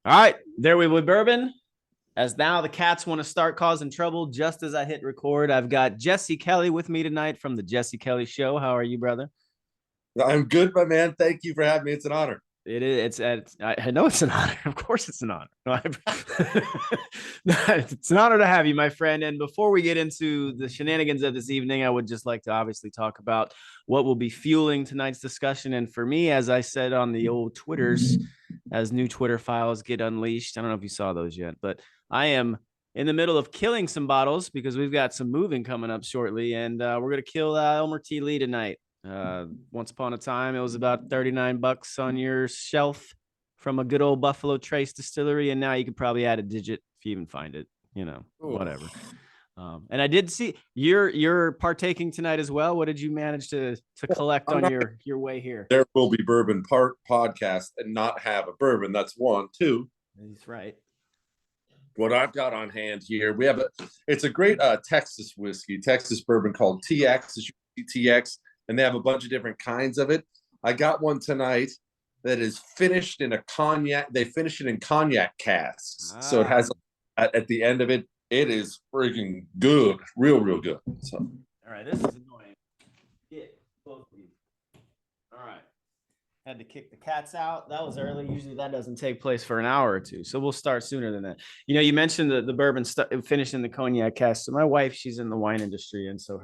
All right, there we Will Be Bourbon. As now the cats want to start causing trouble just as I hit record. I've got Jesse Kelly with me tonight from the Jesse Kelly Show. How are you, brother? I'm good, my man. Thank you for having me. It's an honor. It is. I know it's an honor. Of course, it's an honor. It's an honor to have you, my friend. And before we get into the shenanigans of this evening, I would just like to obviously talk about what will be fueling tonight's discussion. And for me, as I said on the old Twitters, as new Twitter files get unleashed, I don't know if you saw those yet, but I am in the middle of killing some bottles because we've got some moving coming up shortly, and we're gonna kill Elmer T tonight. Once upon a time, it was about 39 bucks on your shelf from a good old Buffalo Trace distillery, and now you could probably add a digit if you even find it. Ooh. Whatever. And I did see you're partaking tonight as well. What did you manage to collect I'm on not your way here? there will be bourbon part podcast and not have a bourbon. That's one. Two, That's right. what I've got on hand here, it's a great Texas whiskey, Texas bourbon called TX, TX, and they have a bunch of different kinds of it. I got one tonight that is finished in a cognac. They finish it in cognac casks. So it Ah, has at the end of it, it is freaking good. Real good. So all right. This is annoying. Get both of you. All right. Had to kick the cats out. That was early. Usually that doesn't take place for an hour or two. So we'll start sooner than that. You mentioned the bourbon finishing the cognac cast. So my wife, she's in the wine industry. And so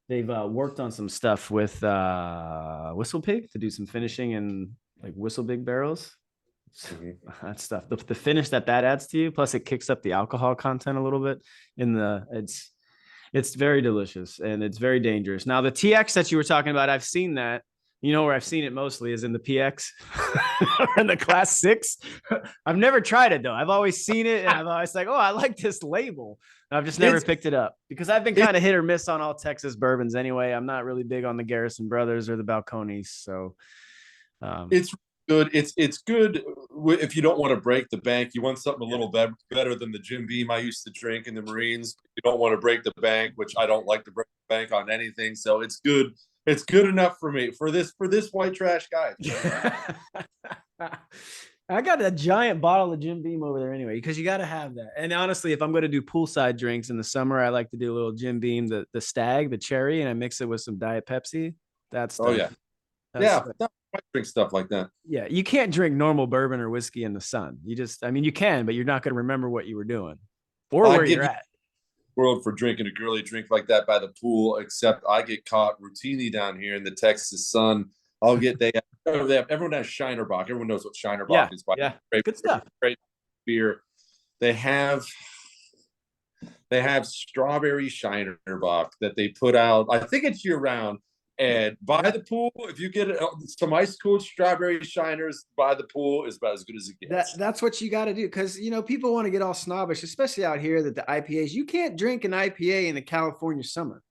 they've worked on some stuff with Whistle Pig to do some finishing and like Whistle Pig barrels. That stuff, the finish that adds to you, plus it kicks up the alcohol content a little bit it's very delicious and it's very dangerous. Now the TX that you were talking about, I've seen that. Where I've seen it mostly is in the PX or in the class 6. I've never tried it though. I've always seen it and I've always like, oh, I like this label. I've just never it's picked it up because I've been it's kind of hit or miss on all Texas bourbons anyway. I'm not really big on the Garrison Brothers or the Balcones. So um, it's good. It's good if you don't want to break the bank. You want something a little better than the Jim Beam I used to drink in the Marines. You don't want to break the bank, which I don't like to break the bank on anything. So it's good. It's good enough for me for this white trash guy. I got a giant bottle of Jim Beam over there anyway, because you got to have that. And honestly, if I'm going to do poolside drinks in the summer, I like to do a little Jim Beam, the stag, the cherry, and I mix it with some Diet Pepsi. That Oh stuff. yeah, That's yeah. I drink stuff like that. yeah. You can't drink normal bourbon or whiskey in the sun. I mean, you can, but you're not going to remember what you were doing or I where give you're you at. the world for drinking a girly drink like that by the pool. Except I get caught routinely down here in the Texas sun. I'll get everyone has Shinerbach. Everyone knows what Shinerbach Yeah, is. By yeah, great, good stuff. great beer. They have They have strawberry Shinerbach that they put out. I think it's year round. And by the pool, if you get some ice cold strawberry shiners by the pool, is about as good as it gets. That's what you got to do, because people want to get all snobbish, especially out here. That the IPAs, you can't drink an IPA in the California summer.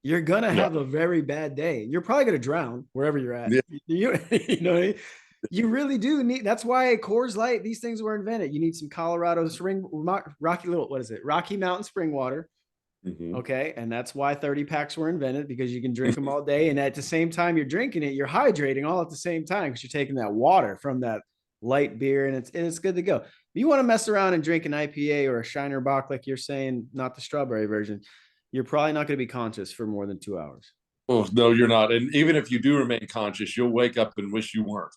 You're gonna No, have a very bad day. You're probably gonna drown wherever you're at. yeah, You know, you really do need. That's why Coors Light. These things were invented. You need some Colorado spring, Rocky little. What is it? Rocky Mountain spring water. mm-hmm. Okay, and that's why 30 packs were invented, because you can drink them all day, and at the same time you're drinking it, you're hydrating all at the same time because you're taking that water from that light beer, and it's good to go. If you want to mess around and drink an IPA or a Shiner Bock, like you're saying, not the strawberry version, you're probably not going to be conscious for more than 2 hours. Oh no, you're not. And even if you do remain conscious, you'll wake up and wish you weren't.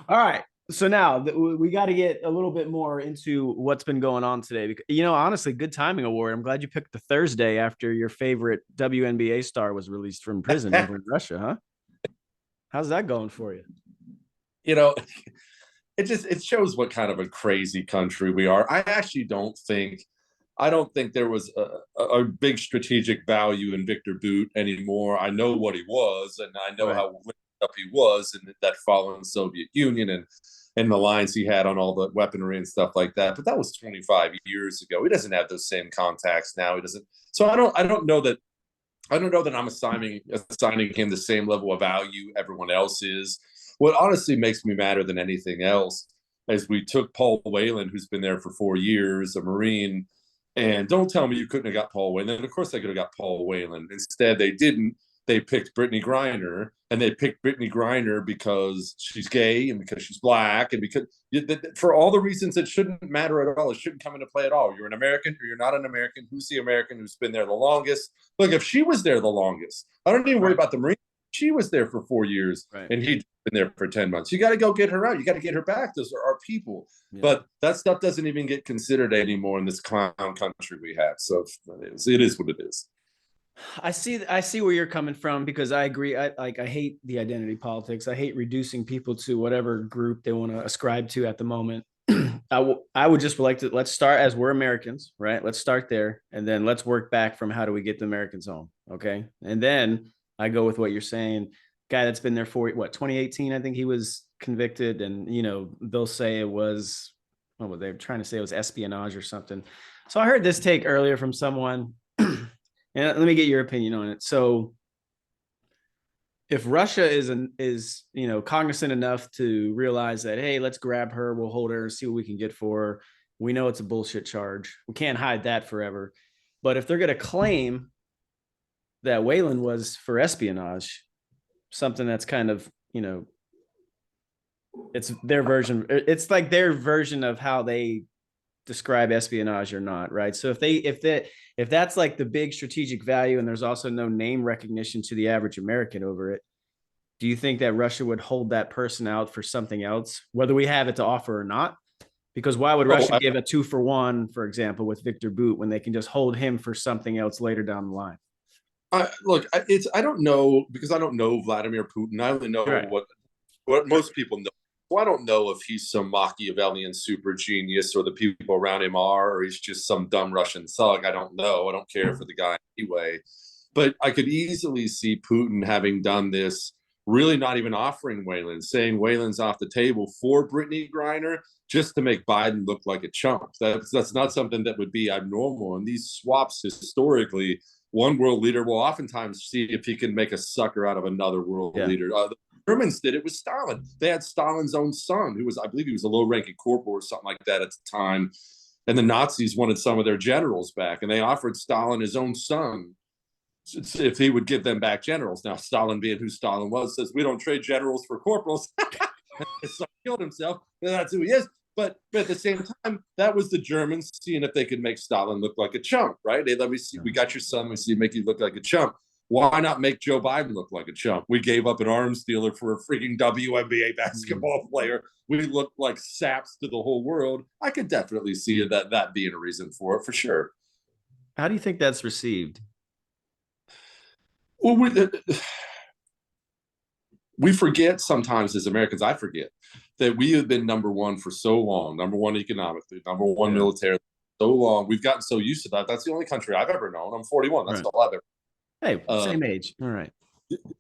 All right. So now we got to get a little bit more into what's been going on today. Because, honestly, good timing award. I'm glad you picked the Thursday after your favorite WNBA star was released from prison over in Russia, huh? How's that going for you? You know, it shows what kind of a crazy country we are. I don't think there was a big strategic value in Victor Boot anymore. I know what he was, and I know Right. how up he was in that fallen Soviet Union and the lines he had on all the weaponry and stuff like that. But that was 25 years ago. He doesn't have those same contacts now. He doesn't. So I don't know that I'm assigning him the same level of value everyone else is. What honestly makes me madder than anything else is we took Paul Whelan, who's been there for 4 years, a Marine, and don't tell me you couldn't have got Paul Whelan. Of course, they could have got Paul Whelan. Instead, they didn't. they picked Brittany Griner, and they picked Brittany Griner because she's gay and because she's black and because for all the reasons that shouldn't matter at all. It shouldn't come into play at all. You're an American or you're not an American. Who's the American who's been there the longest? Look, if she was there the longest, I don't even worry about the Marine. She was there for 4 years, and he'd been there for 10 months. You got to go get her out. You got to get her back. Those are our people. Yeah. But that stuff doesn't even get considered anymore in this clown country we have. So it is what it is. I see where you're coming from, because I agree. I hate the identity politics. I hate reducing people to whatever group they want to ascribe to at the moment. I would just like to, let's start as we're Americans, right? Let's start there, and then let's work back from how do we get the Americans home, okay? And then I go with what you're saying. Guy that's been there for 2018, I think he was convicted, and they'll say it was, they're trying to say it was espionage or something. So I heard this take earlier from someone, and let me get your opinion on it. So if Russia is cognizant enough to realize that, hey, let's grab her, we'll hold her and see what we can get for her. We know it's a bullshit charge. We can't hide that forever. But if they're going to claim that Wayland was for espionage, something that's kind of, it's their version. It's like their version of how they describe espionage or not, right? So if that's like the big strategic value, and there's also no name recognition to the average American over it, do you think that Russia would hold that person out for something else, whether we have it to offer or not? Because why would Russia give a 2-for-1, for example, with Victor Bout, when they can just hold him for something else later down the line? Look, I don't know, because I don't know Vladimir Putin. I only know what most people know. So I don't know if he's some Machiavellian super genius, or the people around him are, or he's just some dumb Russian thug. I don't know. I don't care for the guy anyway. But I could easily see Putin having done this, really not even offering Wayland, saying Wayland's off the table for Brittany Griner, just to make Biden look like a chump. That's not something that would be abnormal. And these swaps, historically, one world leader will oftentimes see if he can make a sucker out of another world leader. The Germans did it with Stalin. They had Stalin's own son, who was, I believe he was a low-ranking corporal or something like that at the time. And the Nazis wanted some of their generals back, and they offered Stalin his own son if he would give them back generals. Now, Stalin, being who Stalin was, says, we don't trade generals for corporals. So he killed himself. That's who he is. But at the same time, that was the Germans seeing if they could make Stalin look like a chump, right? They let me see, we got your son, we see make you look like a chump. Why not make Joe Biden look like a chump? We gave up an arms dealer for a freaking WNBA basketball player. We look like saps to the whole world. I could definitely see that being a reason for it, for sure. How do you think that's received? Well, we forget sometimes as Americans, I forget that we have been number one for so long, number one economically, number one militarily, so long. We've gotten so used to that. That's the only country I've ever known. I'm 41. That's all I've ever. Hey, same age. All right.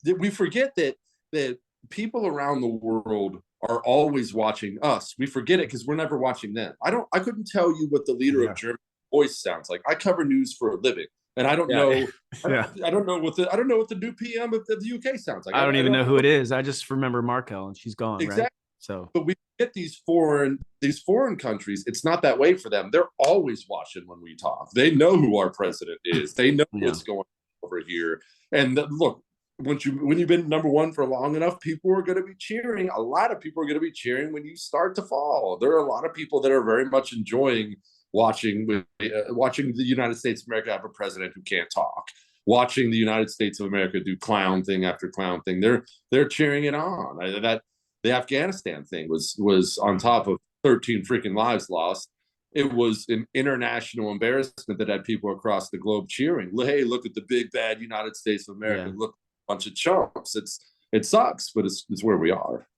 We forget that people around the world are always watching us. We forget it because we're never watching them. I couldn't tell you what the leader of Germany's voice sounds like. I cover news for a living, and I don't know. I don't know what the new PM of the UK sounds like. I don't even know who it is. I just remember Markel, and she's gone. Exactly. Right? So, but we get these foreign countries. It's not that way for them. They're always watching when we talk. They know who our president is. They know what's going on over here. And look, when you've been number one for long enough, people are going to be cheering. A lot of people are going to be cheering when you start to fall. There are a lot of people that are very much enjoying watching the United States of America have a president who can't talk. Watching the United States of America do clown thing after clown thing. They're cheering it on. That the Afghanistan thing was on top of 13 freaking lives lost. It was an international embarrassment that had people across the globe cheering. Hey, look at the big bad United States of America. Look, a bunch of chumps. It sucks, but it's where we are.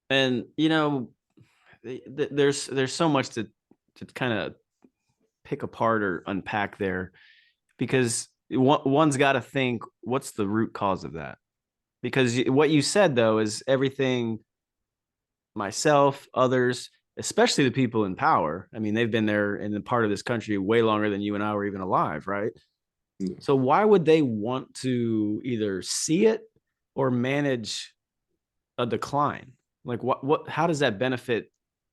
And there's so much to kind of pick apart or unpack there, because one's got to think, what's the root cause of that? Because what you said, though, is everything myself, others, especially the people in power. I mean, they've been there in the part of this country way longer than you and I were even alive, right? Yeah. So why would they want to either see it or manage a decline? Like how does that benefit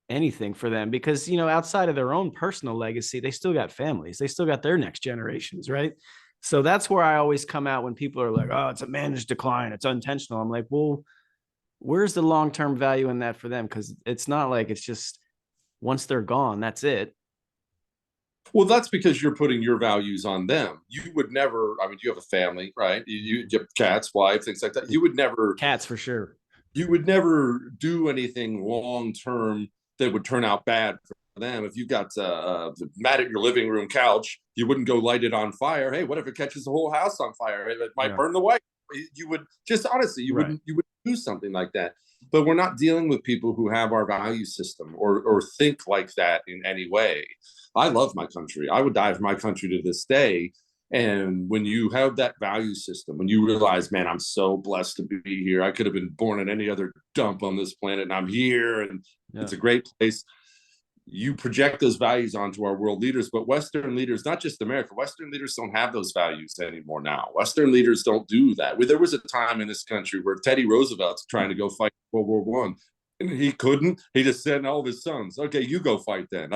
anything for them? Because, outside of their own personal legacy, they still got families. They still got their next generations, right? So that's where I always come out when people are like, oh, it's a managed decline, it's unintentional. I'm like, well, where's the long-term value in that for them? Because it's not like it's just once they're gone, that's it. Well, that's because you're putting your values on them. You would never, I mean, you have a family, right? You have cats, wife, things like that. Cats for sure. You would never do anything long term that would turn out bad for them. If you got mad at your living room couch, you wouldn't go light it on fire. Hey, what if it catches the whole house on fire? It might burn the white. You would just honestly, you would do something like that. But we're not dealing with people who have our value system or think like that in any way. I love my country. I would die for my country to this day. And when you have that value system, when you realize, man, I'm so blessed to be here. I could have been born in any other dump on this planet, and I'm here, and it's a great place. You project those values onto our world leaders, but Western leaders, not just America, Western leaders don't have those values anymore now. Western leaders don't do that. There was a time in this country where Teddy Roosevelt's trying to go fight World War One, and he couldn't. He just sent all of his sons, okay, you go fight then.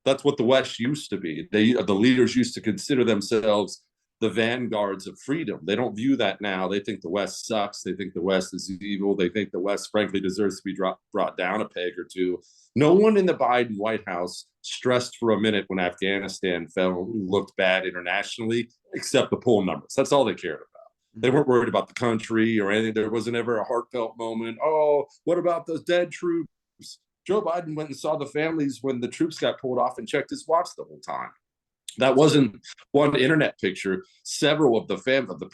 That's what the West used to be. The leaders used to consider themselves the vanguards of freedom. They don't view that now. They think the West sucks. They think the West is evil. They think the West, frankly, deserves to be brought down a peg or two. No one in the Biden White House stressed for a minute when Afghanistan fell, looked bad internationally, except the poll numbers. That's all they cared about. They weren't worried about the country or anything. There wasn't ever a heartfelt moment. Oh, what about those dead troops? Joe Biden went and saw the families when the troops got pulled off and checked his watch the whole time. That wasn't one internet picture. Several of the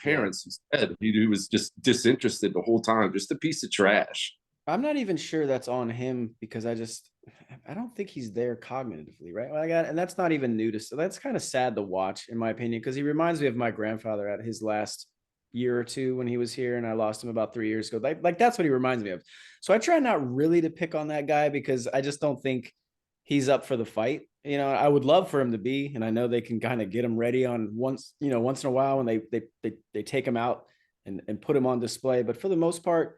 parents said he was just disinterested the whole time, just a piece of trash. I'm not even sure that's on him because I don't think he's there cognitively, right? And that's not even new to, so that's kind of sad to watch, in my opinion, because he reminds me of my grandfather at his last year or two when he was here, and I lost him about 3 years ago. Like that's what he reminds me of. So I try not really to pick on that guy because I just don't think he's up for the fight. I would love for him to be, and I know they can kind of get him ready on once in a while when they take him out and put him on display. But for the most part,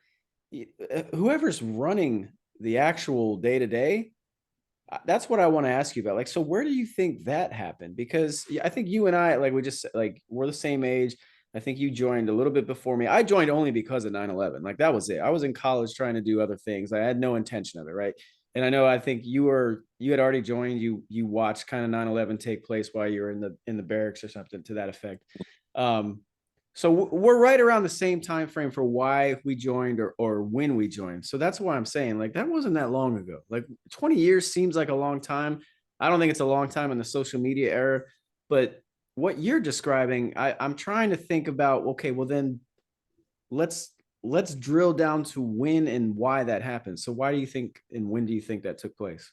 whoever's running the actual day to day, that's what I want to ask you about. Like, so where do you think that happened? Because I think you and I, like we just like we're the same age. I think you joined a little bit before me. I joined only because of 9/11. Like that was it. I was in college trying to do other things. I had no intention of it, right? And I know I think you had already joined. You watched kind of 9/11 take place while you were in the barracks or something to that effect. So we're right around the same time frame for why we joined or when we joined. So that's why I'm saying like that wasn't that long ago. Like 20 years seems like a long time. I don't think it's a long time in the social media era, but what you're describing, I'm trying to think about, okay, well then let's drill down to when and why that happened. So why do you think and when do you think that took place?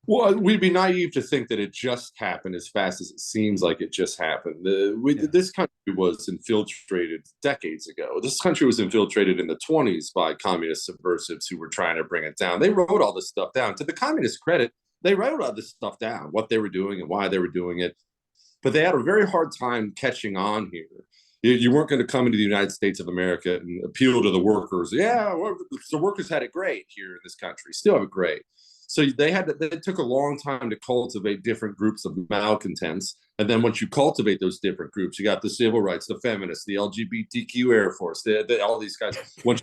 Well, we'd be naive to think that it just happened as fast as it seems like it just happened. This country was infiltrated decades ago. This country was infiltrated in the 20s by communist subversives who were trying to bring it down. They wrote all this stuff down. To the communist credit, they wrote all this stuff down, what they were doing and why they were doing it. But they had a very hard time catching on here. You weren't going to come into the United States of America and appeal to the workers. Yeah, the workers had it great here in this country, still have it great. So they took a long time to cultivate different groups of malcontents. And then once you cultivate those different groups, you got the civil rights, the feminists, the LGBTQ Air Force, all these guys. Once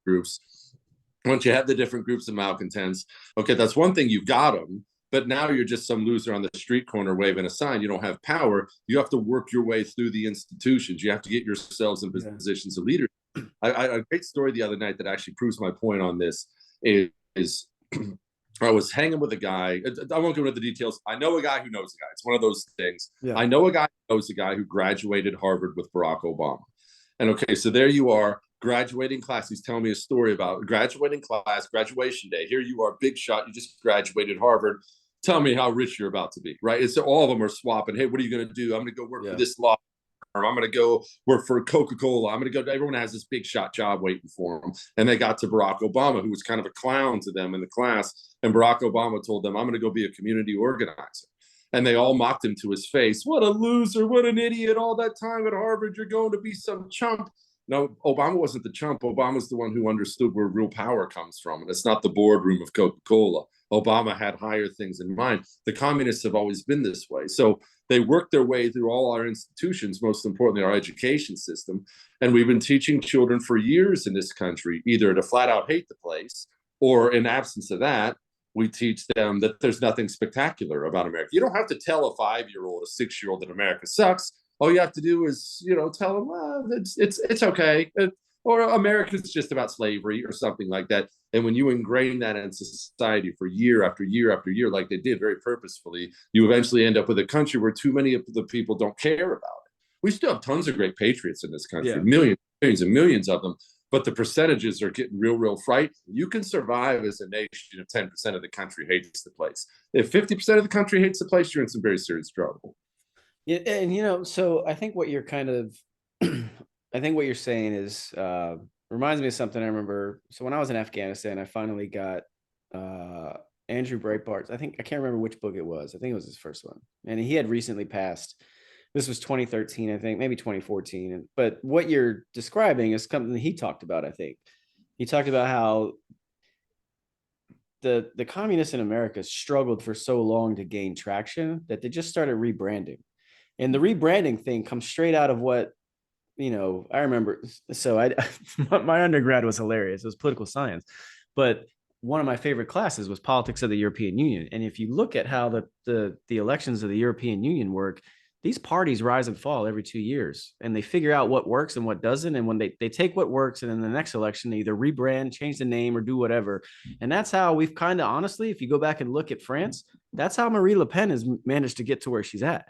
you have the different groups of malcontents, okay, that's one thing, you've got them. But now you're just some loser on the street corner waving a sign. You don't have power. You have to work your way through the institutions. You have to get yourselves in positions of leadership. A great story the other night that actually proves my point on this is I was hanging with a guy. I won't go into the details. I know a guy who knows a guy. It's one of those things. Yeah. I know a guy who knows a guy who graduated Harvard with Barack Obama. And okay, so there you are, graduating class. He's telling me a story about graduating class, graduation day. Here you are, big shot. You just graduated Harvard. Tell me how rich you're about to be, right? And so all of them are swapping. Hey, what are you going to do? I'm going to go work for this law firm. I'm going to go work for Coca-Cola. I'm going to go. Everyone has this big shot job waiting for them. And they got to Barack Obama, who was kind of a clown to them in the class. And Barack Obama told them, I'm going to go be a community organizer. And they all mocked him to his face. What a loser. What an idiot. All that time at Harvard, you're going to be some chump. No, Obama wasn't the chump. Obama's the one who understood where real power comes from. And it's not the boardroom of Coca-Cola. Obama had higher things in mind. The communists have always been this way. So they work their way through all our institutions, most importantly, our education system. And we've been teaching children for years in this country either to flat out hate the place, or in absence of that, we teach them that there's nothing spectacular about America. You don't have to tell a 5-year-old, a 6-year-old that America sucks. All you have to do is, tell them, well, it's okay. Or America's just about slavery or something like that. And when you ingrain that in society for year after year after year, like they did very purposefully, you eventually end up with a country where too many of the people don't care about it. We still have tons of great patriots in this country, millions and millions of them, but the percentages are getting real frightening. You can survive as a nation if 10% of the country hates the place. If 50% of the country hates the place, you're in some very serious trouble. Yeah, and so I think what you're I think what you're saying is reminds me of something I remember. So when I was in Afghanistan, I finally got Andrew Breitbart's. I can't remember which book it was. I think it was his first one, and he had recently passed. This was 2013, I think, maybe 2014. But what you're describing is something that he talked about. I think he talked about how the communists in America struggled for so long to gain traction that they just started rebranding, and the rebranding thing comes straight out of what. I remember, so my undergrad was hilarious. It was political science, but one of my favorite classes was politics of the European Union. And if you look at how the elections of the European Union work, these parties rise and fall every 2 years, and they figure out what works and what doesn't. And when they take what works, and in the next election, they either rebrand, change the name, or do whatever. And that's how we've kind of, honestly, if you go back and look at France, that's how Marie Le Pen has managed to get to where she's at.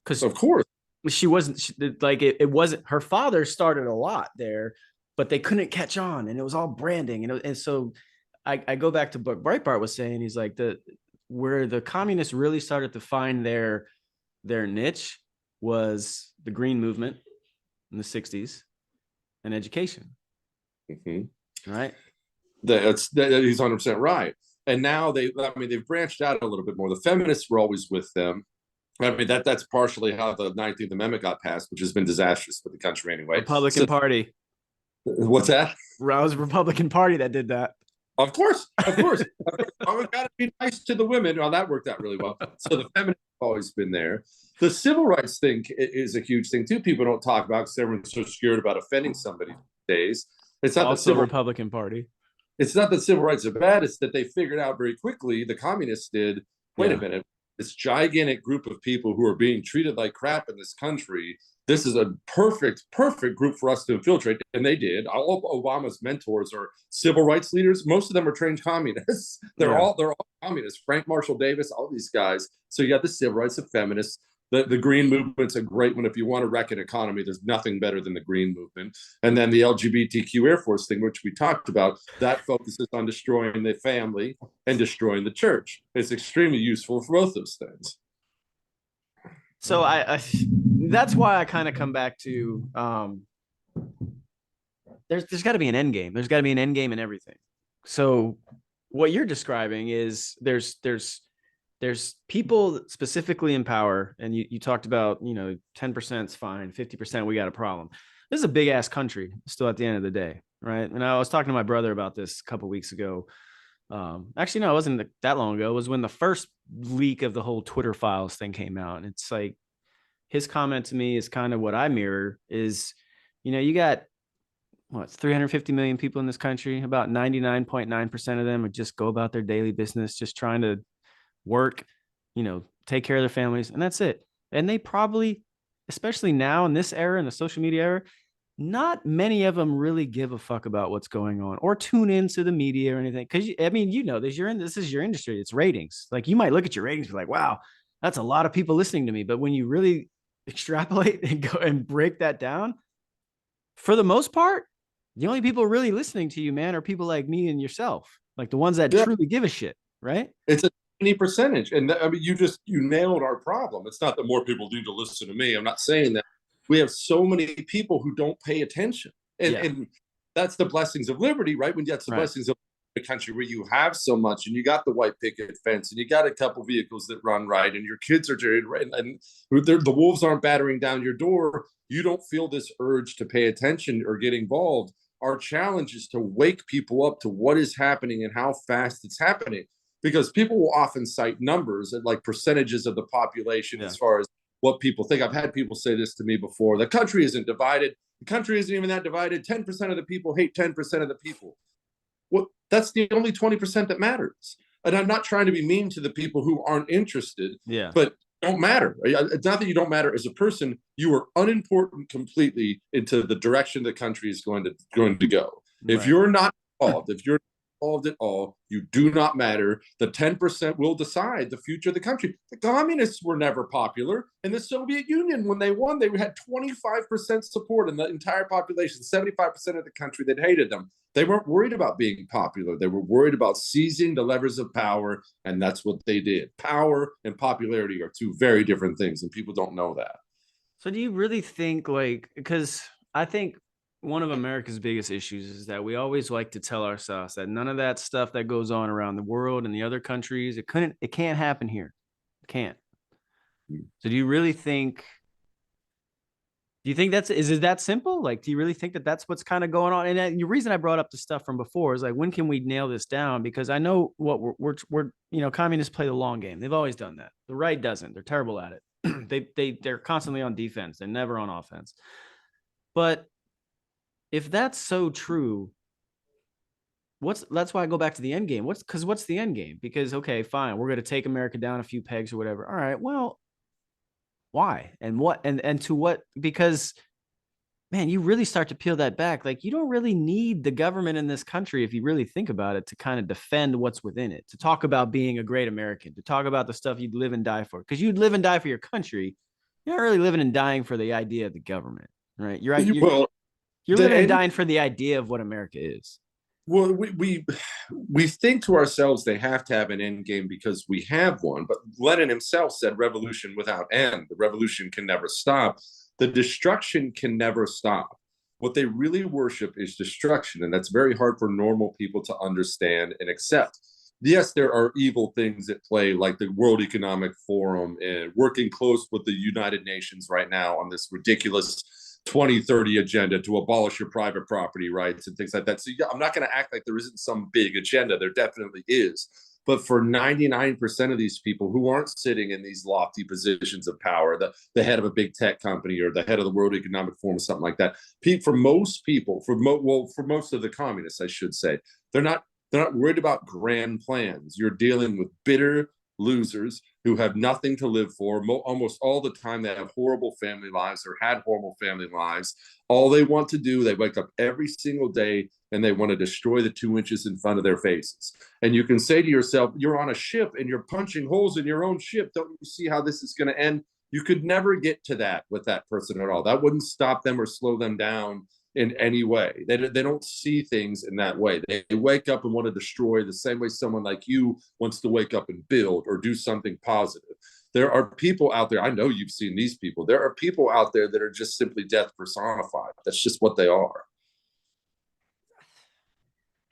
Because of course, she wasn't like it wasn't her father started a lot there, but they couldn't catch on, and it was all branding. And so I go back to what Breitbart was saying. He's like, where the communists really started to find their niche was the Green Movement in the 60s and education. Mm-hmm. Right. He's 100% right. And now they've branched out a little bit more. The feminists were always with them. I mean, that's partially how the 19th Amendment got passed, which has been disastrous for the country anyway. Republican Party. What's that? It was the Republican Party that did that. Of course. We've got to be nice to the women. Well, that worked out really well. So the feminists have always been there. The civil rights thing is a huge thing, too. People don't talk about because everyone's so scared about offending somebody these days. It's not also the Republican Party. It's not that civil rights are bad. It's that they figured out very quickly, the communists did, wait a minute, this gigantic group of people who are being treated like crap in this country, this is a perfect group for us to infiltrate. And they did. All of Obama's mentors are civil rights leaders. Most of them are trained communists. They're all communists. Frank Marshall Davis, all these guys. So you got the civil rights of feminists. The Green Movement's a great one. If you want to wreck an economy, there's nothing better than the Green Movement. And then the LGBTQ Air Force thing, which we talked about, that focuses on destroying the family and destroying the church. It's extremely useful for both those things. So I that's why I kind of come back to there's got to be an end game. There's got to be an end game in everything. So what you're describing is there's people specifically in power, and you talked about 10% is fine, 50% we got a problem. This is a big ass country still at the end of the day, right? And I was talking to my brother about this a couple of weeks ago. Actually, no, it wasn't that long ago. It was when the first leak of the whole Twitter files thing came out, and it's like his comment to me is kind of what I mirror is, you got 350 million people in this country. About 99.9% of them would just go about their daily business, just trying to work, take care of their families, and that's it. And they probably, especially now in this era, in the social media era, not many of them really give a fuck about what's going on or tune into the media or anything. Because this is your industry. It's ratings. Like, you might look at your ratings and be like, wow, that's a lot of people listening to me. But when you really extrapolate and go and break that down, for the most part, the only people really listening to you, man, are people like me and yourself, like the ones that truly give a shit, right? It's a tiny percentage. And I mean, you nailed our problem. It's not that more people need to listen to me. I'm not saying that. We have so many people who don't pay attention. And that's the blessings of liberty, right? When that's the blessings of a country where you have so much, and you got the white picket fence, and you got a couple vehicles that run right, and your kids are doing right, and the wolves aren't battering down your door. You don't feel this urge to pay attention or get involved. Our challenge is to wake people up to what is happening and how fast it's happening. because people will often cite numbers and like percentages of the population Yeah. as far as what people think. I've had people say this to me before: the country isn't divided. The country isn't even that divided. 10% of the people hate 10% of the people. Well, that's the only 20% that matters. And I'm not trying to be mean to the people who aren't interested, Yeah. but don't matter. It's not that you don't matter as a person. You are unimportant completely into the direction the country is going to go. If Right. you're not involved, if you're involved at all, you do not matter. The 10% will decide the future of the country. The communists were never popular. In the Soviet Union, when they won, they had 25% support in the entire population, 75% of the country that hated them. They weren't worried about being popular. They were worried about seizing the levers of power, and that's what they did. Power and popularity are two very different things, and people don't know that. So do you really think, like, because I think one of America's biggest issues is that we always like to tell ourselves that none of that stuff that goes on around the world and the other countries, it can't happen here. It can't. So do you really think, do you think is it that simple? Like, do you really think that that's what's kind of going on? And the reason I brought up the stuff from before is like, when can we nail this down? Because I know what we're communists play the long game. They've always done that. The right doesn't. They're terrible at it. They're constantly on defense. They're never on offense. But if that's so true, that's why I go back to the end game. What's the end game? Because okay, fine, we're gonna take America down a few pegs or whatever. All right, well, why and what and to what? Because man, you really start to peel that back. Like, you don't really need the government in this country, if you really think about it, to kind of defend what's within it, to talk about being a great American, to talk about the stuff you'd live and die for. Because you'd live and die for your country. You're not really living and dying for the idea of the government, right? You're right. Well, You're the living and end, dying for the idea of what America is. well, we think to ourselves they have to have an end game because we have one. But Lenin himself said, "Revolution without end. The revolution can never stop. The destruction can never stop." What they really worship is destruction, and that's very hard for normal people to understand and accept. Yes, there are evil things at play, like the World Economic Forum and working close with the United Nations right now on this ridiculous 2030 agenda to abolish your private property rights and things like that. So yeah, I'm not going to act like there isn't some big agenda. There definitely is. But for 99% of these people who aren't sitting in these lofty positions of power, the head of a big tech company or the head of the World Economic Forum, something like that, for most people, for most of the communists, I should say, they're not worried about grand plans. You're dealing with bitter losers who have nothing to live for. Almost all the time, they have horrible family lives or had horrible family lives. All they want to do, they wake up every single day and they want to destroy the 2 inches in front of their faces. And you can say to yourself, you're on a ship and you're punching holes in your own ship. Don't you see how this is going to end? You could never get to that with that person at all. That wouldn't stop them or slow them down in any way. They don't see things in that way. They wake up and want to destroy the same way someone like you wants to wake up and build or do something positive. There are people out there, I know you've seen these people. There are people out there that are just simply death personified. That's just what they are.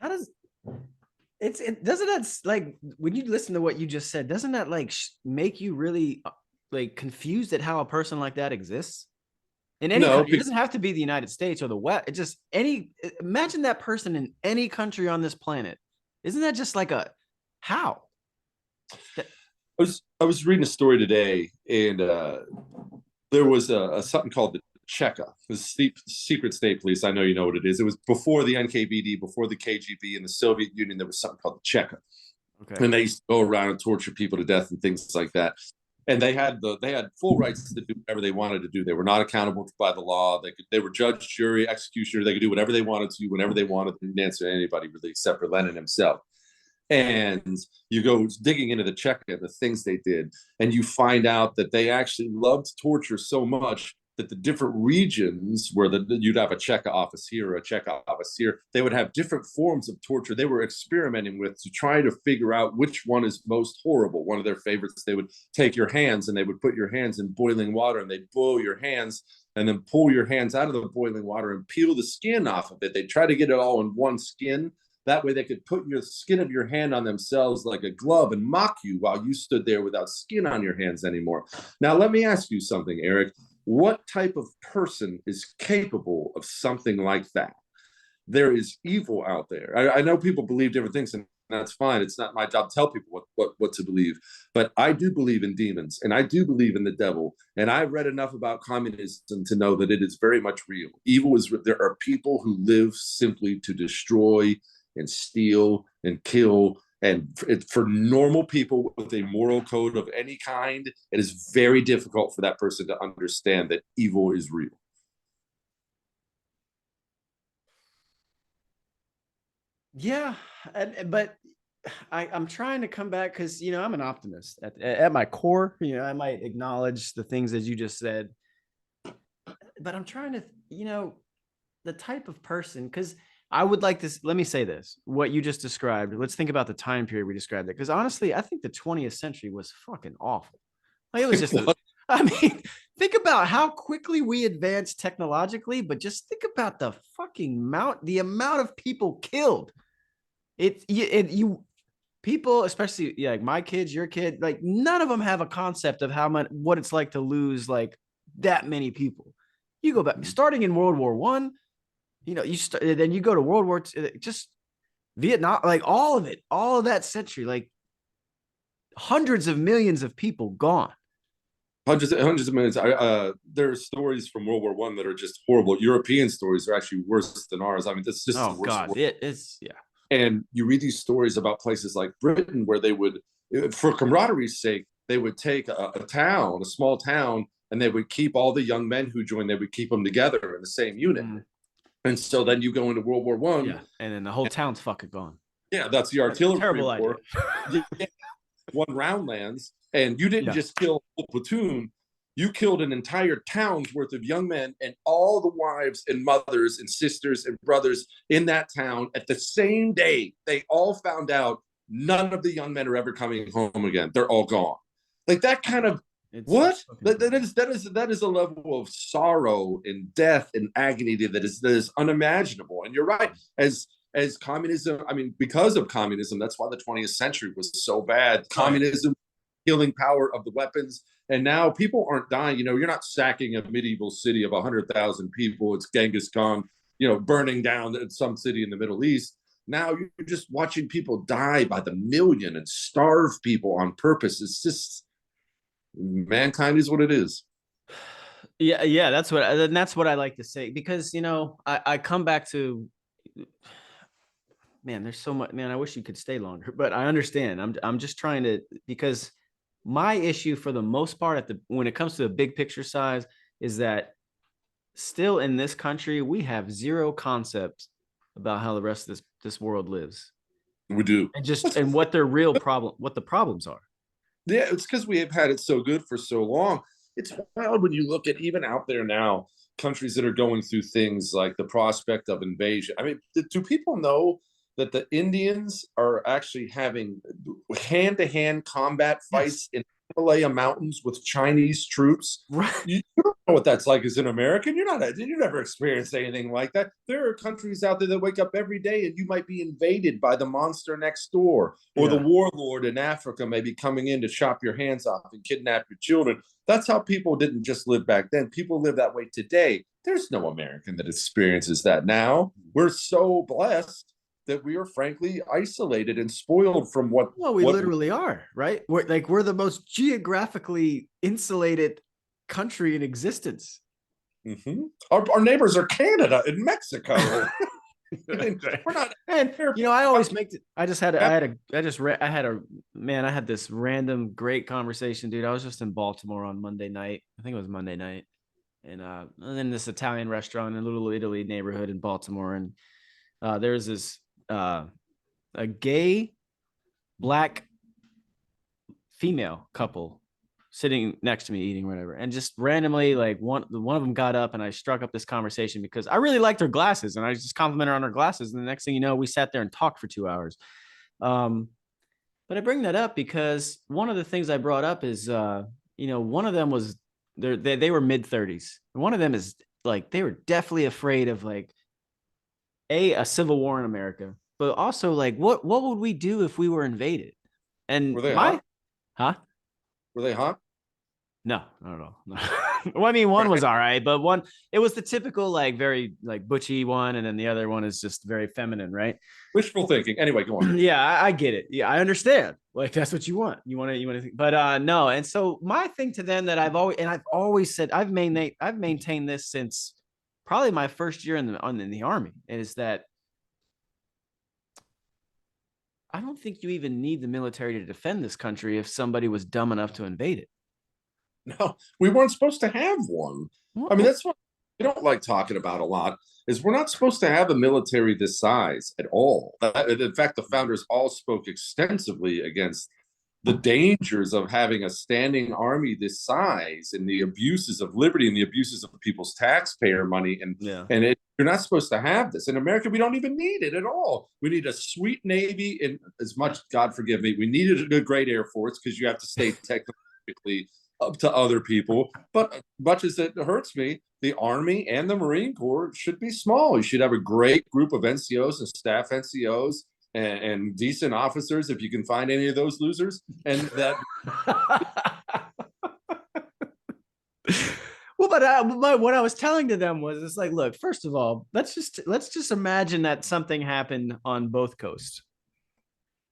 How does it doesn't that, like, when you listen to what you just said, doesn't that like make you really like confused at how a person like that exists in any No, country? It doesn't have to be the United States or the West. It just imagine that person in any country on this planet. Isn't that just like a how? I was reading a story today, and there was a something called the Cheka, the secret state police. I know you know what it is. It was before the NKVD, before the KGB in the Soviet Union. There was something called the Cheka, Okay. and they used to go around and torture people to death and things like that. And they had full rights to do whatever they wanted to do. They were not accountable by the law. They were judge, jury, executioner. They could do whatever they wanted to, whenever they wanted. They didn't answer to anybody really, except for Lenin himself. And you go digging into the Cheka and the things they did, and you find out that they actually loved torture so much that the different regions where you'd have a Cheka office here or a Cheka office here, they would have different forms of torture they were experimenting with to try to figure out which one is most horrible. One of their favorites, they would take your hands and they would put your hands in boiling water and they'd boil your hands and then pull your hands out of the boiling water and peel the skin off of it. They try to get it all in one skin. That way they could put your skin of your hand on themselves like a glove and mock you while you stood there without skin on your hands anymore. Now, let me ask you something, Eric. What type of person is capable of something like that? there is evil out there. I know people believe different things, and that's fine. It's not my job to tell people what to believe. But I do believe in demons, and I do believe in the devil. And I've read enough about communism to know that it is very much real. Evil is, there are people who live simply to destroy and steal and kill. And for normal people with a moral code of any kind, it is very difficult for that person to understand that evil is real. Yeah, but I'm trying to come back because I'm an optimist at my core. I might acknowledge the things that you just said, but I'm trying to, the type of person, because I would like to, let me say this, what you just described. Let's think about the time period we described it. Because honestly, I think the 20th century was fucking awful. Like it was just, I mean, think about how quickly we advanced technologically, but just think about the the amount of people killed. You people, especially like my kids, your kid, like none of them have a concept of what it's like to lose like that many people. You go back, starting in World War I, then you go to World War II, just Vietnam, like all of it, all of that century, like hundreds of millions of people gone. Hundreds of millions. There are stories from World War One that are just horrible. European stories are actually worse than ours. I mean, that's just the worst. God, it's yeah. And you read these stories about places like Britain where they would, for camaraderie's sake, they would take a small town, and they would keep all the young men who joined. They would keep them together in the same unit. And so then you go into World War One, yeah, and then the whole town's fucking gone. Yeah, that's the artillery terrible war. One round lands, and you didn't just kill a whole platoon. You killed an entire town's worth of young men and all the wives and mothers and sisters and brothers in that town at the same day. They all found out none of the young men are ever coming home again. They're all gone. Like that kind of that is a level of sorrow and death and agony that is unimaginable. And you're right, as communism, I mean, because of communism, that's why the 20th century was so bad. Communism, healing power of the weapons. And now people aren't dying. You're not sacking a medieval city of 100,000 people. It's Genghis Khan, burning down some city in the Middle East. Now you're just watching people die by the million and starve people on purpose. It's just, mankind is what it is. Yeah, that's what I like to say, because I come back to, man, there's so much, man, I wish you could stay longer, but I understand. I'm just trying to, because my issue for the most part when it comes to the big picture size is that still in this country, we have zero concept about how the rest of this world lives. We do. And what their real what the problems are. Yeah, it's because we have had it so good for so long. It's wild when you look at even out there now, countries that are going through things like the prospect of invasion. I mean, do people know that the Indians are actually having hand-to-hand combat fights in Himalaya mountains with Chinese troops? Right. You don't know what that's like as an American. You never experienced anything like that. There are countries out there that wake up every day and you might be invaded by the monster next door, or the warlord in Africa may be coming in to chop your hands off and kidnap your children. That's how people didn't just live back then. People live that way today. There's no American that experiences that now. We're so blessed that we are frankly isolated and spoiled from what. Well, we literally are, right? We're the most geographically insulated country in existence. Mm-hmm. Our neighbors are Canada and Mexico. We're not. And I always make it. I had this random great conversation, dude. I was just in Baltimore on Monday night. I think it was Monday night, and in this Italian restaurant in a Little Italy neighborhood in Baltimore, and there's this a gay black female couple sitting next to me eating whatever, and just randomly, like one of them got up and I struck up this conversation because I really liked her glasses, and I just complimented her on her glasses, and the next thing you know, we sat there and talked for 2 hours. But I bring that up because one of the things I brought up is one of them was they were mid-30s, and one of them is like they were definitely afraid of like a civil war in America, but also like what would we do if we were invaded? And were they hot? Huh? Were they hot? No, not at all. Well, I mean, one was all right, but one, it was the typical, like, very like butchy one, and then the other one is just very feminine, right? Wishful thinking. Anyway, go on. Yeah, I get it. Yeah, I understand. Like, that's what you want. You want to think, but no. And so my thing to them that I've always said, I've maintained this since probably my first year in the army, is that I don't think you even need the military to defend this country if somebody was dumb enough to invade it. No, we weren't supposed to have one. I mean, that's what we don't like talking about a lot, is we're not supposed to have a military this size at all. In fact, the founders all spoke extensively against the dangers of having a standing army this size and the abuses of liberty and the abuses of people's taxpayer money. Yeah. You're not supposed to have this. In America, we don't even need it at all. We need a sweet Navy, and as much, God forgive me, we needed a great Air Force because you have to stay technically up to other people. But much as it hurts me, the Army and the Marine Corps should be small. You should have a great group of NCOs and staff NCOs and decent officers, if you can find any of those losers. And that. Well, but what I was telling to them was, it's like, look, first of all, let's just imagine that something happened on both coasts.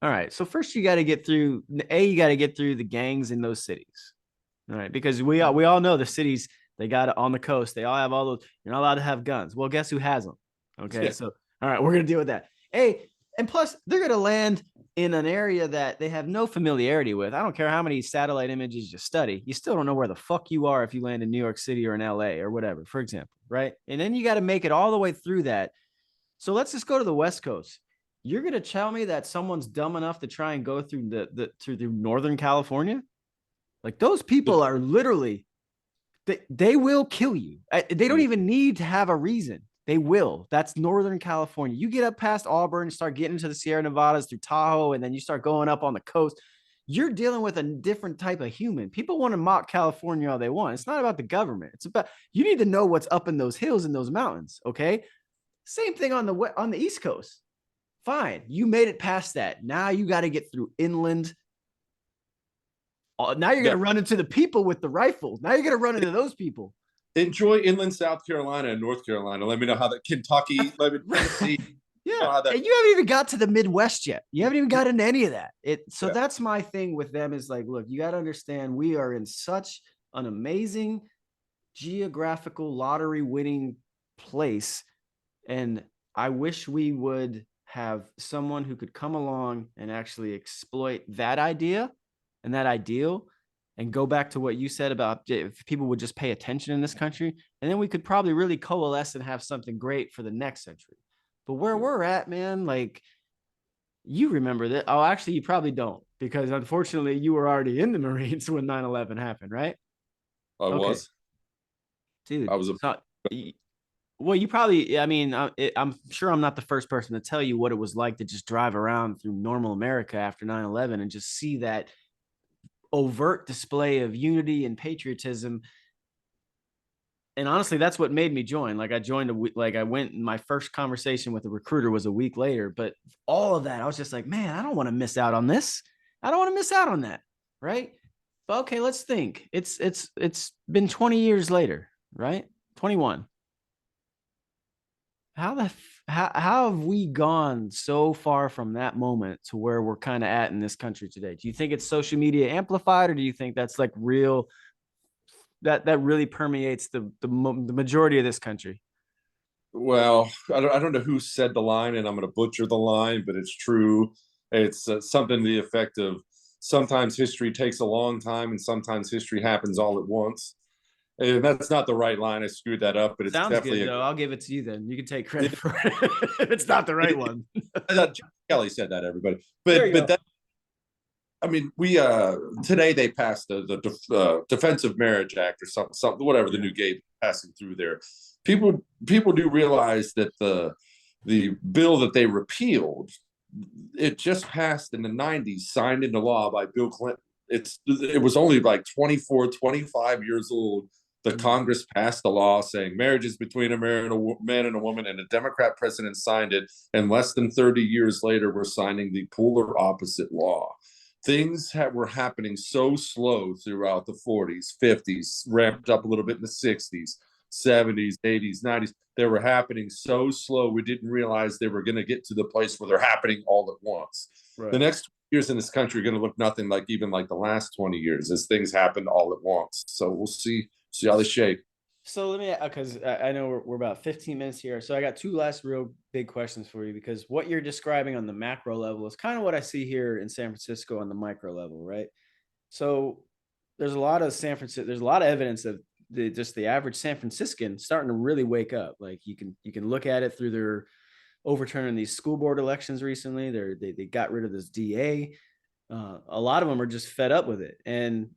All right. So first you got to get through the gangs in those cities. All right, because we all know the cities, they got it on the coast. They all have all those. You're not allowed to have guns. Well, guess who has them? Okay, yeah. So all right, we're gonna deal with that. Hey, and plus they're gonna land in an area that they have no familiarity with. I don't care how many satellite images you study, you still don't know where the fuck you are if you land in New York City or in LA or whatever, for example, right? And then you got to make it all the way through that. So let's just go to the West Coast. You're gonna tell me that someone's dumb enough to try and go through through Northern California? Like, those people are literally, they will kill you. They don't even need to have a reason. They will. That's Northern California. You get up past Auburn and start getting into the Sierra Nevadas through Tahoe, and then you start going up on the coast. You're dealing with a different type of human. People want to mock California all they want. It's not about the government. It's about, you need to know what's up in those hills and those mountains. Okay. Same thing on the East Coast. Fine. You made it past that. Now you got to get through inland. Now you're going to run into the people with the rifles. Now you're going to run into those people. Enjoy inland South Carolina and North Carolina. Let me know how that Kentucky, Tennessee. Yeah, and you haven't even got to the Midwest yet. You haven't even got into any of that. So that's my thing with them, is like, look, you got to understand, we are in such an amazing geographical lottery winning place, and I wish we would have someone who could come along and actually exploit that idea and that ideal, and go back to what you said about if people would just pay attention in this country, and then we could probably really coalesce and have something great for the next century. But where we're at, man, like, you remember that. Oh, actually, you probably don't, because unfortunately you were already in the Marines when 9/11 happened, right? I was. Dude, I was well, you probably, I mean, I'm sure I'm not the first person to tell you what it was like to just drive around through normal America after 9/11 and just see that overt display of unity and patriotism. And honestly, that's what made me join. Like, I joined I went, and my first conversation with a recruiter was a week later. But all of that, I was just like, man, I don't want to miss out on this. I don't want to miss out on that. Right. But okay, let's think. It's been 20 years later, right? 21. How have we gone so far from that moment to where we're kind of at in this country today? Do you think it's social media amplified, or do you think that's like real, that really permeates the majority of this country? Well, I don't know who said the line, and I'm going to butcher the line, but it's true. It's something to the effect of, sometimes history takes a long time and sometimes history happens all at once. And that's not the right line. I screwed that up, but it's Sounds definitely good, though. I'll give it to you then. You can take credit for it if it's not the right one. Kelly said that, everybody. But that, I mean, we today they passed the Defensive Marriage Act or something, whatever the new gate passing through there. People do realize that the bill that they repealed, it just passed in the 90s, signed into law by Bill Clinton. It was only like 24, 25 years old. The Congress passed a law saying marriage is between a man and a woman, and a Democrat president signed it. And less than 30 years later, we're signing the polar opposite law. were happening so slow throughout the 40s, 50s, ramped up a little bit in the 60s, 70s, 80s, 90s. They were happening so slow, we didn't realize they were going to get to the place where they're happening all at once. The Right. next years in this country are going to look nothing like even like the last 20 years as things happened all at once. So we'll see how they shake. So let me, because I know we're about 15 minutes here. So I got two last real big questions for you, because what you're describing on the macro level is kind of what I see here in San Francisco on the micro level, right? So there's a lot of there's a lot of evidence of just the average San Franciscan starting to really wake up. Like you can look at it through their overturning these school board elections recently. They got rid of this DA. A lot of them are just fed up with it. And,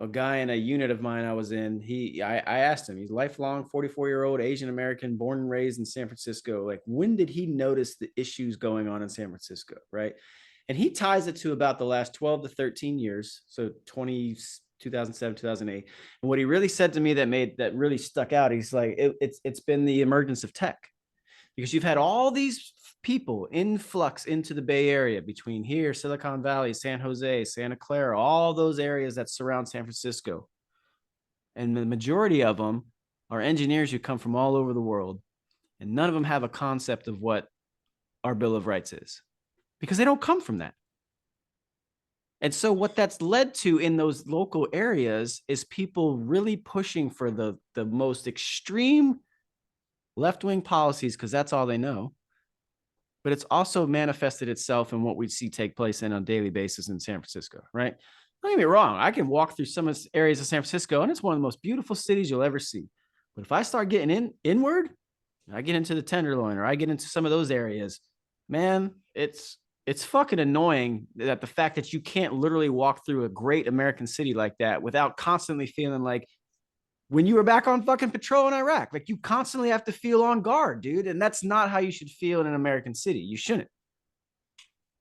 a guy in a unit of mine I was in, I asked him, he's lifelong 44-year-old Asian American, born and raised in San Francisco. Like, when did he notice the issues going on in San Francisco? Right. And he ties it to about the last 12 to 13 years. So 2007, 2008. And what he really said to me that really stuck out, he's like, it's been the emergence of tech, because you've had all these people influx into the Bay Area between here, Silicon Valley, San Jose, Santa Clara, all those areas that surround San Francisco. And the majority of them are engineers who come from all over the world. And none of them have a concept of what our Bill of Rights is, because they don't come from that. And so what that's led to in those local areas is people really pushing for the most extreme left-wing policies, because that's all they know. But it's also manifested itself in what we see take place on a daily basis in San Francisco, right? Don't get me wrong. I can walk through some of the areas of San Francisco, and it's one of the most beautiful cities you'll ever see. But if I start getting inward, I get into the Tenderloin, or I get into some of those areas, man, it's fucking annoying that the fact that you can't literally walk through a great American city like that without constantly feeling like when you were back on fucking patrol in Iraq. Like, you constantly have to feel on guard, dude. And that's not how you should feel in an American city. You shouldn't.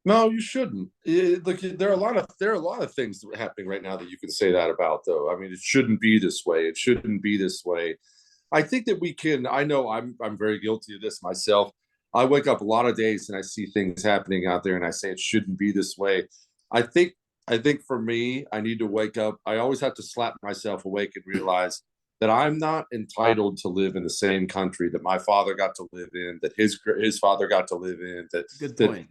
No, you shouldn't. Look, there are a lot of things happening right now that you can say that about, though. I mean, it shouldn't be this way. It shouldn't be this way. I think that we can. I know I'm very guilty of this myself. I wake up a lot of days and I see things happening out there, and I say it shouldn't be this way. I think I think for me, I need to wake up. I always have to slap myself awake and realize that I'm not entitled to live in the same country that my father got to live in, that his father got to live in, Good that point.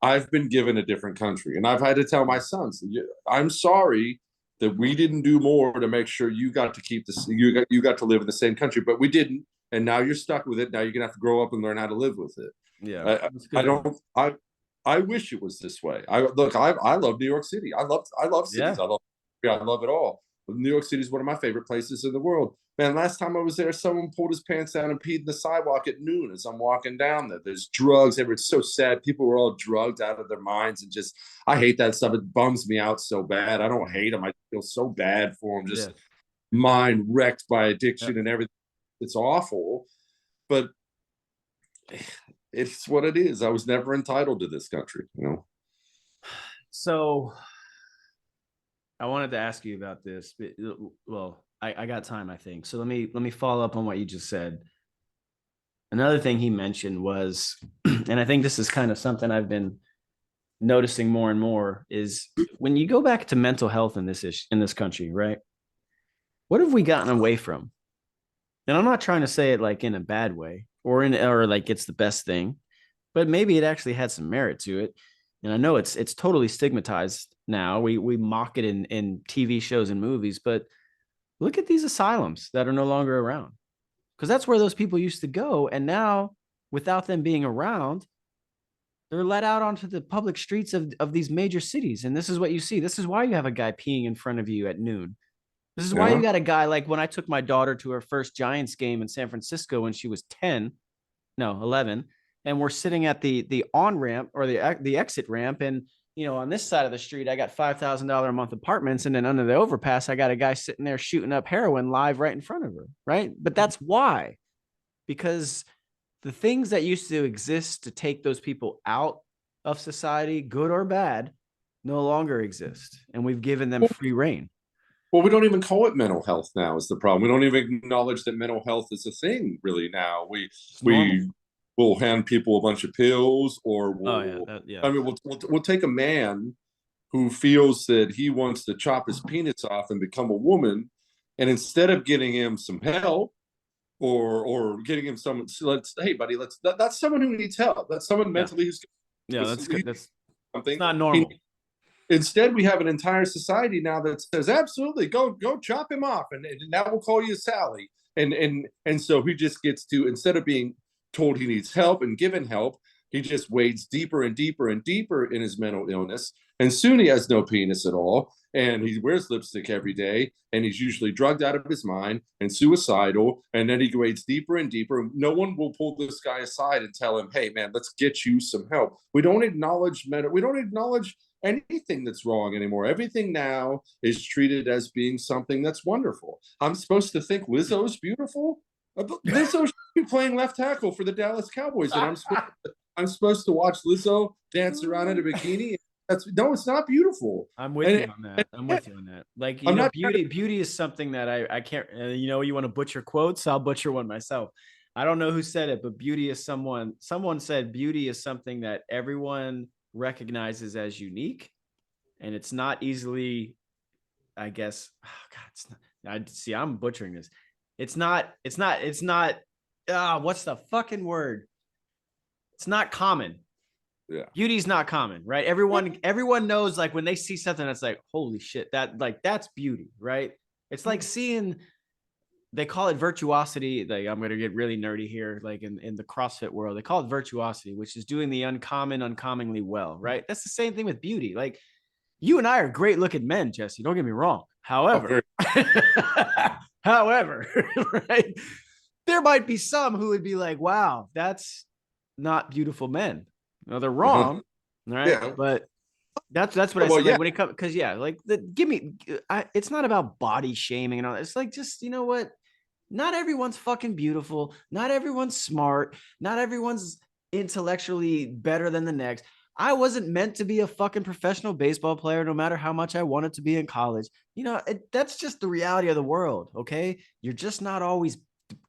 I've been given a different country. And I've had to tell my sons, I'm sorry that we didn't do more to make sure you got to keep this, you got to live in the same country, but we didn't. And now you're stuck with it. Now you're gonna have to grow up and learn how to live with it. Yeah, that's I good. don't I wish it was this way. I love New York City. I love cities. Yeah. I love it all. New York City is one of my favorite places in the world. Man, last time I was there, someone pulled his pants down and peed in the sidewalk at noon as I'm walking down there. There's drugs everywhere. It's so sad. People were all drugged out of their minds, and just, I hate that stuff. It bums me out so bad. I don't hate them. I feel so bad for them. Yeah. Just mind wrecked by Yep. addiction and everything. It's awful, but it's what it is. I was never entitled to this country. So I wanted to ask you about this. Well, I got time, I think. So let me follow up on what you just said. Another thing he mentioned was, and I think this is kind of something I've been noticing more and more, is when you go back to mental health in this country, right? What have we gotten away from? And I'm not trying to say it like in a bad way or like it's the best thing, but maybe it actually had some merit to it. And I know it's totally stigmatized now. We mock it in TV shows and movies, but look at these asylums that are no longer around, because that's where those people used to go. And now, without them being around, they're let out onto the public streets of these major cities. And this is what you see. This is why you have a guy peeing in front of you at noon. This is why you Yeah. got a guy, like when I took my daughter to her first Giants game in San Francisco when she was 10, no, 11, and we're sitting at the on ramp or the exit ramp, and on this side of the street I got $5,000 a month apartments, and then under the overpass I got a guy sitting there shooting up heroin live right in front of her, right? But that's why, because the things that used to exist to take those people out of society, good or bad, no longer exist, and we've given them free reign. Well, we don't even call it mental health now is the problem. We don't even acknowledge that mental health is a thing really now. We It's normal. we will hand people a bunch of pills, or Oh yeah, we'll yeah. I mean we'll take a man who feels that he wants to chop his penis off and become a woman, and instead of getting him some help or getting him some, let's, hey buddy, that's someone who needs help. That's someone Yeah. mentally Yeah, that's good. That's it's something. not normal. Instead, we have an entire society now that says, absolutely, go chop him off, and now we'll call you Sally. And so he just gets to, instead of being told he needs help and given help, he just wades deeper and deeper and deeper in his mental illness. And soon he has no penis at all. And he wears lipstick every day. And he's usually drugged out of his mind and suicidal. And then he wades deeper and deeper. No one will pull this guy aside and tell him, hey, man, let's get you some help. We don't acknowledge anything that's wrong anymore. Everything now is treated as being something that's wonderful. I'm supposed to think Lizzo's beautiful. Lizzo should be playing left tackle for the Dallas Cowboys, and I'm supposed to watch Lizzo dance around in a bikini. No, it's not beautiful. I'm with you on that. I'm with you on that. Like, you know, beauty is something that I can't, you know, you want to butcher quotes, I'll butcher one myself. I don't know who said it, but beauty is someone said beauty is something that everyone recognizes as unique, and it's not easily, I guess, oh God, it's not, I'm butchering this. It's not, what's the fucking word? It's not common. Yeah. Beauty's not common, right? Everyone knows, like, when they see something that's like, holy shit, that's beauty, right? It's like seeing, they call it virtuosity. Like, I'm going to get really nerdy here. Like in the CrossFit world, they call it virtuosity, which is doing the uncommon uncommonly well, right? That's the same thing with beauty. Like, you and I are great looking men, Jesse. Don't get me wrong. However, right? There might be some who would be like, wow, that's not beautiful men. No, they're wrong, right? Yeah. But that's what I said. Like, when it comes, because it's not about body shaming and all that. It's like, just, you know what? Not everyone's fucking beautiful. Not everyone's smart. Not everyone's intellectually better than the next. I wasn't meant to be a fucking professional baseball player, no matter how much I wanted to be in college. You know, that's just the reality of the world. Okay. You're just not always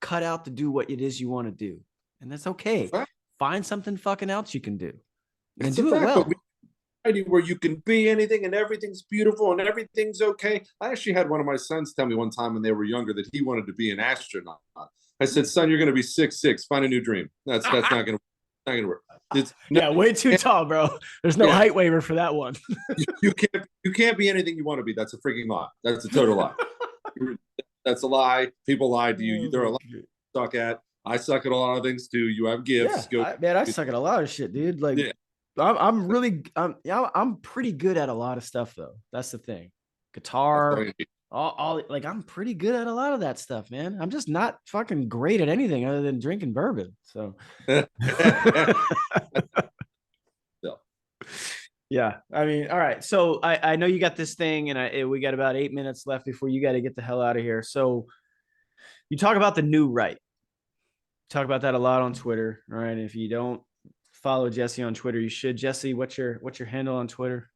cut out to do what it is you want to do. And that's okay. Find something fucking else you can do and do it well. Where you can be anything and everything's beautiful and everything's okay. I actually had one of my sons tell me one time when they were younger that he wanted to be an astronaut. I said, son, you're going to be 6'6". Find a new dream. That's not going to work. Way too tall, bro. There's no height waiver for that one. you can't be anything you want to be. That's a freaking lie. That's a total lie. That's a lie. People lie to you. There are a lot you suck at. I suck at a lot of things too. You have gifts. I suck at a lot of shit, dude. Like, I'm pretty good at a lot of stuff, though. That's the thing. Guitar, all like, I'm pretty good at a lot of that stuff, man. I'm just not fucking great at anything other than drinking bourbon. So, yeah. I mean, all right. So I know you got this thing, and we got about 8 minutes left before you got to get the hell out of here. So you talk about the new right. Talk about that a lot on Twitter. All right. If you don't follow Jesse on Twitter, you should. Jesse, what's your handle on Twitter?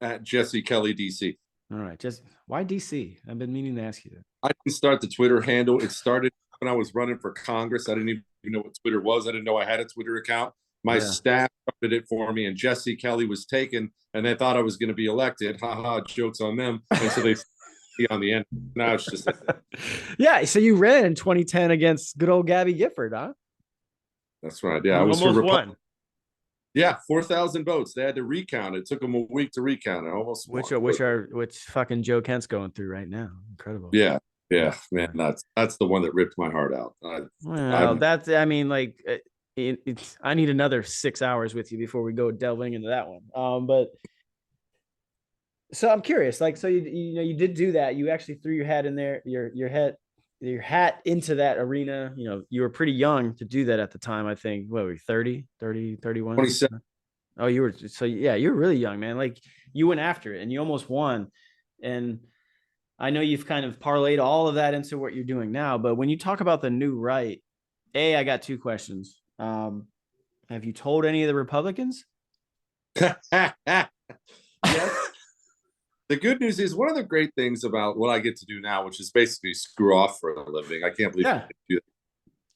At Jesse Kelly DC. All right. Jesse, why DC? I've been meaning to ask you that. I didn't start the Twitter handle. It started when I was running for Congress. I didn't even know what Twitter was. I didn't know I had a Twitter account. My staff started it for me, and Jesse Kelly was taken, and they thought I was going to be elected. Ha ha, jokes on them. And so they on the end. Now it's just yeah. So you ran in 2010 against good old Gabby Gifford, huh? That's right. Yeah, I was almost won. Yeah, 4,000 votes. They had to recount it. It took them a week to recount it. Almost which fucking Joe Kent's going through right now. Incredible. Yeah, man. That's the one that ripped my heart out. I need another 6 hours with you before we go delving into that one. But so I'm curious, like, so you did do that. You actually threw your hat in there, your hat into that arena. You know, you were pretty young to do that at the time. I think, what were you, 30, 31? 27. Oh, you were, so yeah, you're really young, man. Like, you went after it and you almost won. And I know you've kind of parlayed all of that into what you're doing now, but when you talk about the new right, I got two questions. Have you told any of the Republicans? Yes. The good news is, one of the great things about what I get to do now, which is basically screw off for a living. I can't believe I do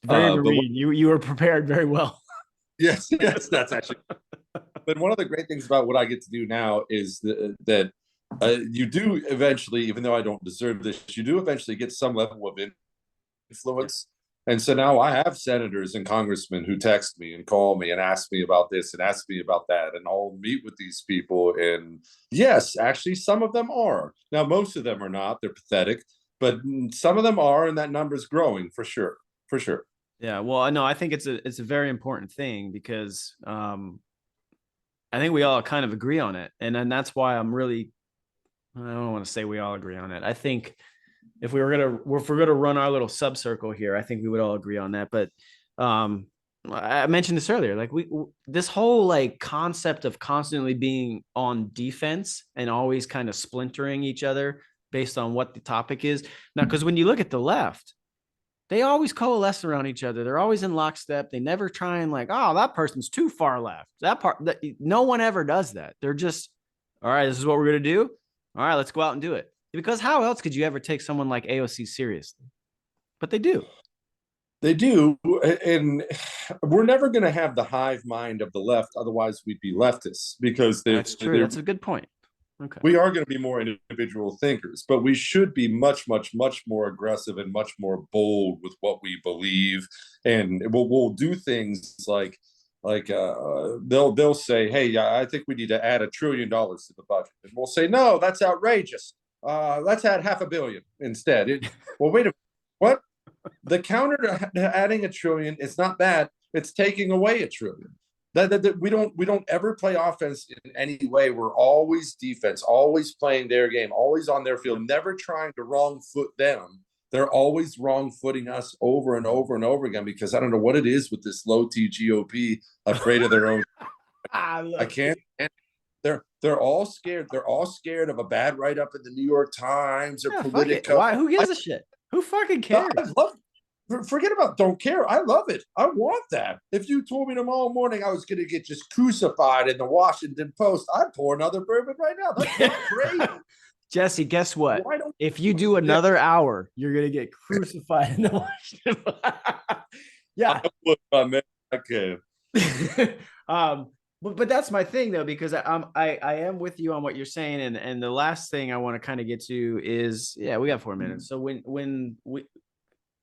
that. You were prepared very well. Yes, that's actually but one of the great things about what I get to do now is that you do eventually, even though I don't deserve this, you do eventually get some level of influence. And so now I have senators and congressmen who text me and call me and ask me about this and ask me about that. And I'll meet with these people. And yes, actually, some of them are. Now, most of them are not. They're pathetic. But some of them are, and that number is growing for sure. For sure. Yeah. Well, I know. I think it's a very important thing because I think we all kind of agree on it. And then that's why I'm really, I don't want to say we all agree on it. I think if we're gonna run our little sub circle here, I think we would all agree on that. But I mentioned this earlier, like this whole like concept of constantly being on defense and always kind of splintering each other based on what the topic is. Now, because when you look at the left, they always coalesce around each other. They're always in lockstep. They never try and like, oh, that person's too far left. No one ever does that. They're just, all right, this is what we're gonna do. All right, let's go out and do it. Because how else could you ever take someone like AOC seriously? But they do. They do. And we're never going to have the hive mind of the left. Otherwise, we'd be leftists because that's true. That's a good point. Okay. We are going to be more individual thinkers, but we should be much, much, much more aggressive and much more bold with what we believe. And we'll do things like they'll say, hey, I think we need to add $1 trillion to the budget. And we'll say, no, that's outrageous. Let's add $500 million instead. Well, wait a minute. What? The counter to adding $1 trillion is not bad. It's taking away $1 trillion. That we don't ever play offense in any way. We're always defense, always playing their game, always on their field, never trying to wrong foot them. They're always wrong footing us over and over and over again because I don't know what it is with this low T GOP, afraid of their own. I can't. They're all scared. They're all scared of a bad write up in the New York Times or Politico. Why? Who gives a shit? Who fucking cares? Forget about don't care. I love it. I want that. If you told me tomorrow morning I was going to get just crucified in the Washington Post, I'd pour another bourbon right now. That's not crazy. Jesse, guess what? If you do another hour, you're going to get crucified in the Washington Post. Yeah. Okay. But that's my thing though, because I am with you on what you're saying, and the last thing I want to kind of get to is we got 4 minutes. So when we,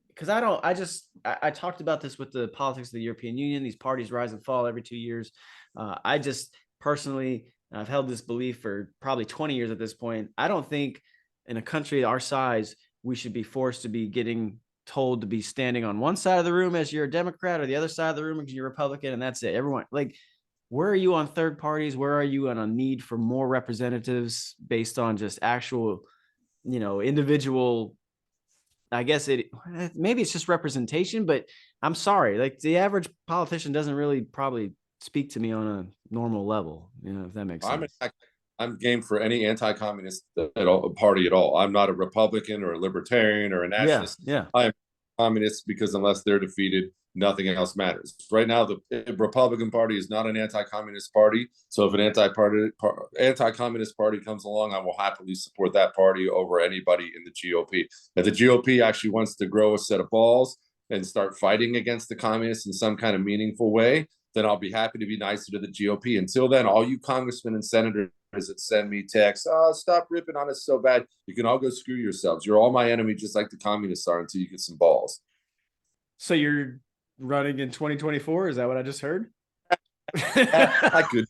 because I talked about this with the politics of the European Union. These parties rise and fall every 2 years. I just personally, I've held this belief for probably 20 years at this point. I don't think in a country our size we should be forced to be getting told to be standing on one side of the room as you're a Democrat or the other side of the room as you're a Republican, and that's it. Everyone like. Where are you on third parties? Where are you on a need for more representatives based on just actual, individual? I guess maybe it's just representation, but I'm sorry. Like the average politician doesn't really probably speak to me on a normal level, if that makes sense. I'm game for any anti-communist party at all. I'm not a Republican or a libertarian or a nationalist. Yeah. I am communist because unless they're defeated, nothing else matters. Right now, the Republican Party is not an anti-communist party. So if an anti-communist party comes along, I will happily support that party over anybody in the GOP. If the GOP actually wants to grow a set of balls and start fighting against the communists in some kind of meaningful way, then I'll be happy to be nicer to the GOP. Until then, all you congressmen and senators that send me texts, stop ripping on us so bad, you can all go screw yourselves. You're all my enemy, just like the communists are, until you get some balls. So you're running in 2024? Is that what I just heard? I could.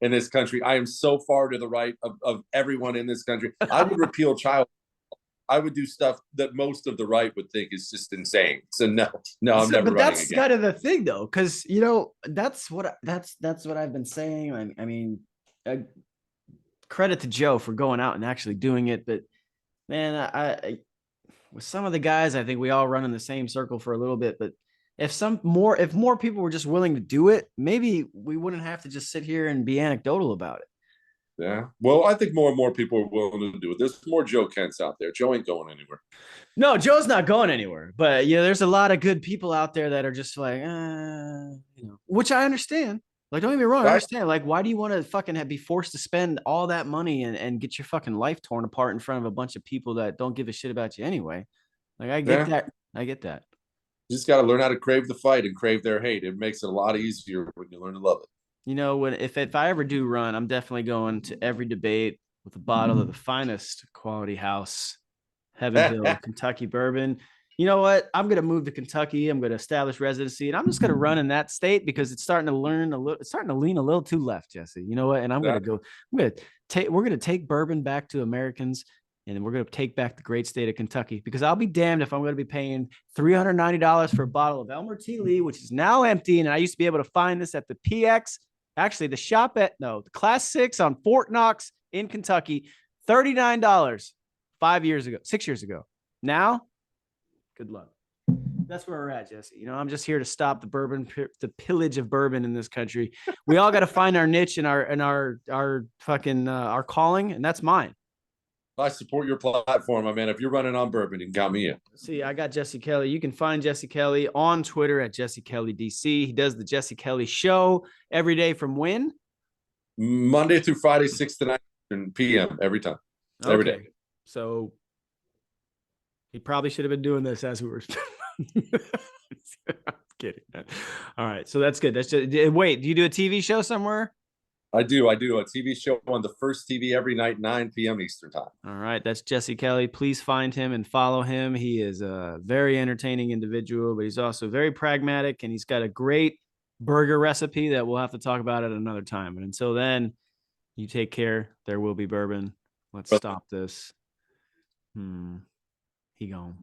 In this country, I am so far to the right of everyone in this country. I would repeal child. I would do stuff that most of the right would think is just insane. So no, I'm never. But that's again. Kind of the thing, though, because that's what I've been saying. I mean, credit to Joe for going out and actually doing it, but man, I with some of the guys, I think we all run in the same circle for a little bit. But if more people were just willing to do it, maybe we wouldn't have to just sit here and be anecdotal about it. Yeah. Well, I think more and more people are willing to do it. There's more Joe Kents out there. Joe ain't going anywhere. No, Joe's not going anywhere. But there's a lot of good people out there that are just like, which I understand. Like, don't get me wrong. I understand. Like, why do you want to fucking be forced to spend all that money and get your fucking life torn apart in front of a bunch of people that don't give a shit about you anyway? Like, I get that. I get that. You just got to learn how to crave the fight and crave their hate. It makes it a lot easier when you learn to love it. You know, when if I ever do run, I'm definitely going to every debate with a bottle of the finest quality house, Heaven Hill, Kentucky bourbon. You know what? I'm gonna move to Kentucky. I'm gonna establish residency, and I'm just gonna run in that state because it's starting to learn a little. It's starting to lean a little too left, Jesse. You know what? And I'm gonna go. I'm gonna take. We're gonna take bourbon back to Americans, and then we're gonna take back the great state of Kentucky. Because I'll be damned if I'm gonna be paying $390 for a bottle of Elmer T. Lee, which is now empty, and I used to be able to find this at the PX. Actually, the shop at the Class 6 on Fort Knox in Kentucky, $39 5 years ago, 6 years ago. Now, good luck. That's where we're at, Jesse. You know, I'm just here to stop the pillage of bourbon in this country. We all got to find our niche and our fucking our calling, and that's mine. I support your platform, my man. If you're running on bourbon, you can count me in. See, I got Jesse Kelly. You can find Jesse Kelly on Twitter at Jesse Kelly DC. He does the Jesse Kelly Show every day from when? Monday through Friday, 6 to 9 p.m. every time. Okay. Every day. So he probably should have been doing this as we were. I'm kidding. All right. So that's good. That's just, wait, do you do a TV show somewhere? I do a TV show on the First TV every night, 9 p.m. Eastern time. All right. That's Jesse Kelly. Please find him and follow him. He is a very entertaining individual, but he's also very pragmatic, and he's got a great burger recipe that we'll have to talk about at another time. And until then, you take care. There will be bourbon. Let's stop this. He gone.